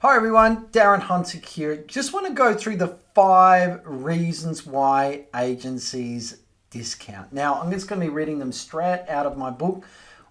Hi everyone, Darren Hunter here. Just want to go through the 5 reasons why agencies discount. Now, I'm just going to be reading them straight out of my book,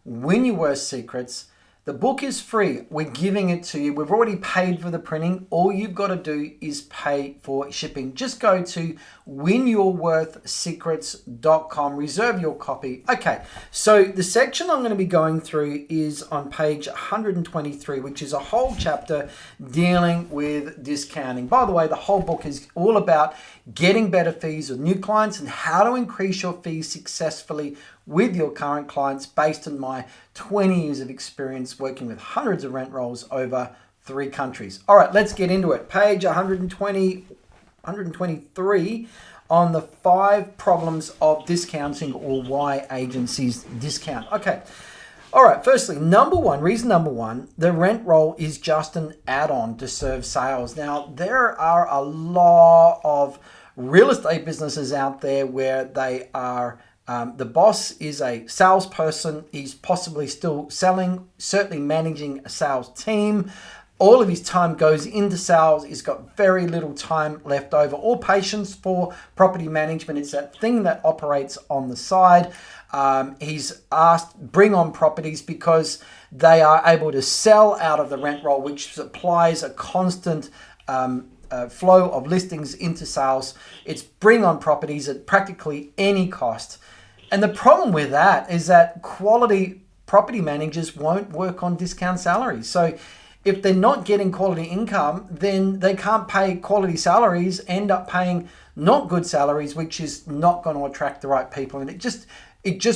Win Your Worst Secrets. The book is free. We're giving it to you. We've already paid for the printing. All you've got to do is pay for shipping. Just go to winyourworthsecrets.com. Reserve your copy. Okay, so the section I'm going to be going through is on page 123, which is a whole chapter dealing with discounting. By the way, the whole book is all about getting better fees with new clients and how to increase your fees successfully with your current clients based on my 20 years of experience working with hundreds of rent rolls over 3 countries. All right, let's get into it. Page 123 on the 5 problems of discounting or why agencies discount. Okay. All right, firstly, reason number one, the rent roll is just an add-on to serve sales. Now, there are a lot of real estate businesses out there where they are the boss is a salesperson. He's possibly still selling, certainly managing a sales team. All of his time goes into sales. He's got very little time left over or patience for property management. It's that thing that operates on the side. He's asked bring on properties because they are able to sell out of the rent roll, which supplies a constant flow of listings into sales. It's bring on properties at practically any cost. And the problem with that is that quality property managers won't work on discount salaries. So if they're not getting quality income, then they can't pay quality salaries, end up paying not good salaries, which is not going to attract the right people. And it just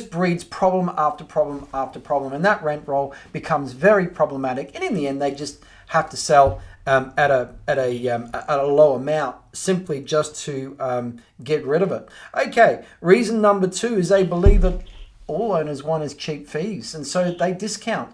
breeds problem after problem after problem. And that rent roll becomes very problematic. And in the end, they just have to sell at a low amount simply just to get rid of it. Okay, reason number 2 is they believe that all owners want is cheap fees, and so they discount.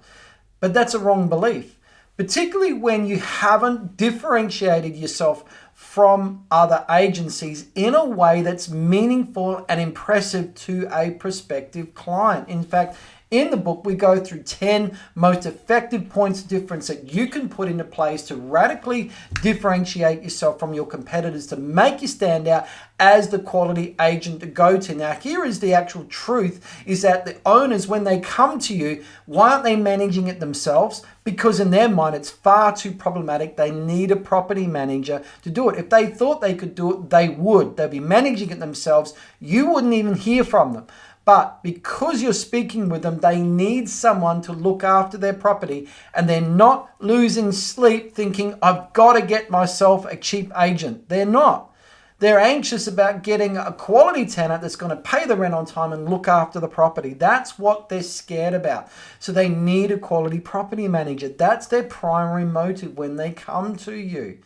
But that's a wrong belief, particularly when you haven't differentiated yourself from other agencies in a way that's meaningful and impressive to a prospective client. In fact, in the book, we go through 10 most effective points of difference that you can put into place to radically differentiate yourself from your competitors to make you stand out as the quality agent to go to. Now, here is the actual truth, is that the owners, when they come to you, why aren't they managing it themselves? Because in their mind, it's far too problematic. They need a property manager to do it. If they thought they could do it, they would. They'd be managing it themselves. You wouldn't even hear from them. But because you're speaking with them, they need someone to look after their property, and they're not losing sleep thinking, I've got to get myself a cheap agent. They're not. They're anxious about getting a quality tenant that's going to pay the rent on time and look after the property. That's what they're scared about. So they need a quality property manager. That's their primary motive when they come to you.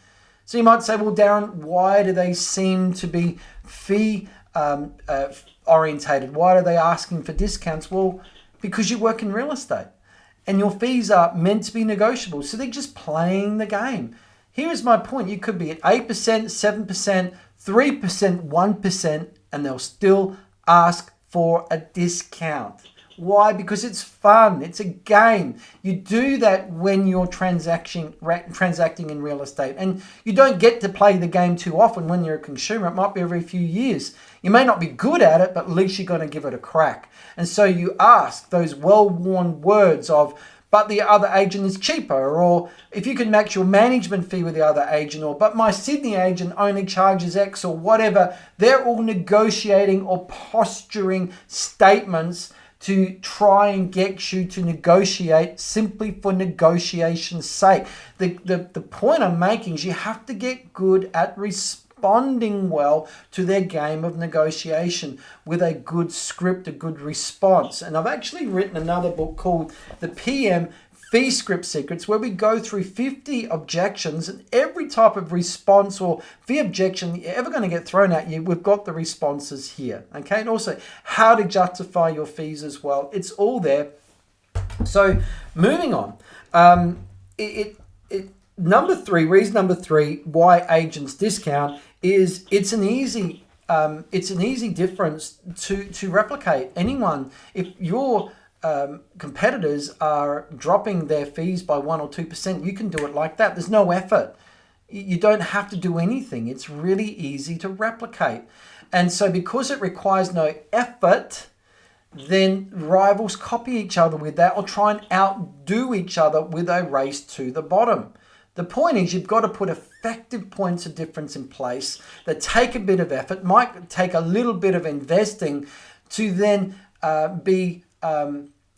So you might say, well, Darren, why do they seem to be fee orientated? Why are they asking for discounts? Well, because you work in real estate and your fees are meant to be negotiable. So they're just playing the game. Here's my point. You could be at 8%, 7%, 3%, 1%, and they'll still ask for a discount. Why? Because it's fun. It's a game. You do that when you're transacting in real estate. And you don't get to play the game too often when you're a consumer. It might be every few years. You may not be good at it, but at least you're going to give it a crack. And so you ask those well-worn words of, but the other agent is cheaper, or if you can match your management fee with the other agent, or but my Sydney agent only charges X, or whatever. They're all negotiating or posturing statements to try and get you to negotiate simply for negotiation's sake. The point I'm making is you have to get good at responding well to their game of negotiation with a good script, a good response. And I've actually written another book called The PM Fee Script Secrets, where we go through 50 objections, and every type of response or fee objection you're ever going to get thrown at you, we've got the responses here. Okay, and also how to justify your fees as well. It's all there. So moving on, reason number 3 why agents discount is it's an easy difference to replicate. Anyone, if you're competitors are dropping their fees by 1 or 2%, you can do it like that. There's no effort. You don't have to do anything. It's really easy to replicate. And so because it requires no effort, then rivals copy each other with that or try and outdo each other with a race to the bottom. The point is you've got to put effective points of difference in place that take a bit of effort, might take a little bit of investing to then be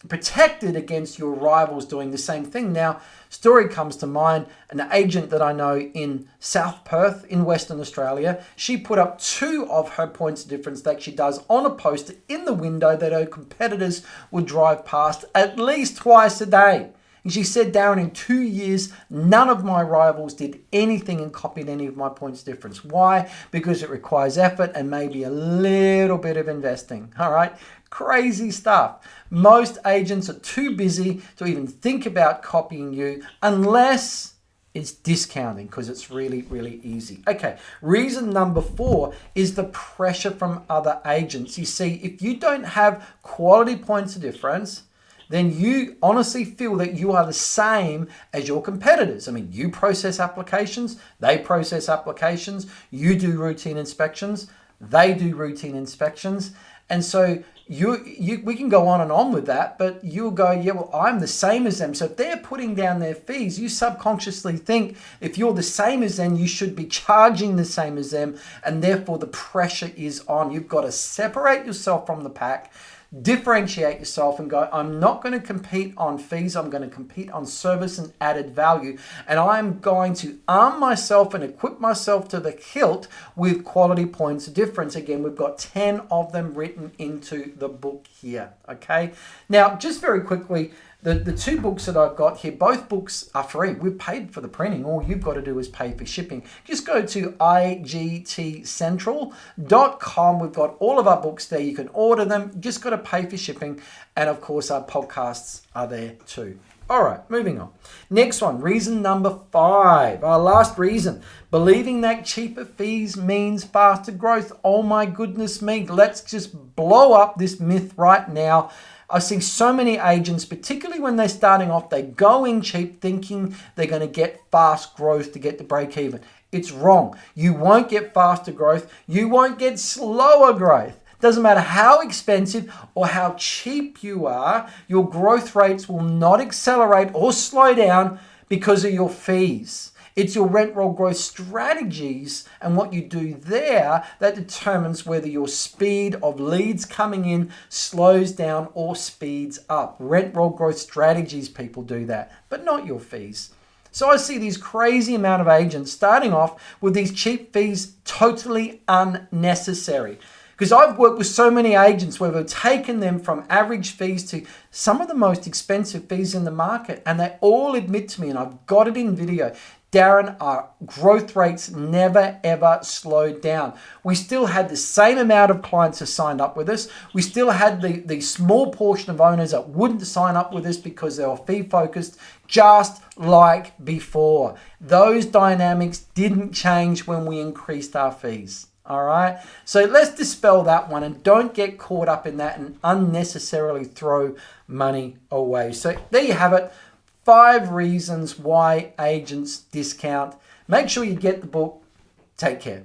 protected against your rivals doing the same thing. Now, story comes to mind, an agent that I know in South Perth in Western Australia, she put up 2 of her points of difference that she does on a poster in the window that her competitors would drive past at least twice a day. And she said, Darren, in 2 years, none of my rivals did anything and copied any of my points of difference. Why? Because it requires effort and maybe a little bit of investing. All right? Crazy stuff. Most agents are too busy to even think about copying you unless it's discounting, because it's really, really easy. Okay, reason number 4 is the pressure from other agents. You see, if you don't have quality points of difference, then you honestly feel that you are the same as your competitors. I mean, you process applications, they process applications, you do routine inspections, they do routine inspections. And so we can go on and on with that, but you'll go, yeah, well, I'm the same as them. So if they're putting down their fees, you subconsciously think if you're the same as them, you should be charging the same as them. And therefore the pressure is on. You've got to separate yourself from the pack, differentiate yourself and go, I'm not going to compete on fees. I'm going to compete on service and added value. And I'm going to arm myself and equip myself to the hilt with quality points of difference. Again, we've got 10 of them written into the book here. Okay. Now, just very quickly, the 2 books that I've got here, both books are free. We've paid for the printing. All you've got to do is pay for shipping. Just go to igtcentral.com. We've got all of our books there. You can order them. Just got to pay for shipping. And of course, our podcasts are there too. All right, moving on. Next one, reason number 5. Our last reason, believing that cheaper fees means faster growth. Oh my goodness me. Let's just blow up this myth right now. I see so many agents, particularly when they're starting off, they go in cheap thinking they're going to get fast growth to get to break even. It's wrong. You won't get faster growth. You won't get slower growth. Doesn't matter how expensive or how cheap you are, your growth rates will not accelerate or slow down because of your fees. It's your rent roll growth strategies and what you do there that determines whether your speed of leads coming in slows down or speeds up. Rent roll growth strategies, people do that, but not your fees. So I see these crazy amount of agents starting off with these cheap fees, totally unnecessary. Because I've worked with so many agents where we've taken them from average fees to some of the most expensive fees in the market. And they all admit to me, and I've got it in video, Darren, our growth rates never ever slowed down. We still had the same amount of clients who signed up with us. We still had the small portion of owners that wouldn't sign up with us because they were fee focused, just like before. Those dynamics didn't change when we increased our fees. All right. So let's dispel that one and don't get caught up in that and unnecessarily throw money away. So there you have it. 5 reasons why agents discount. Make sure you get the book. Take care.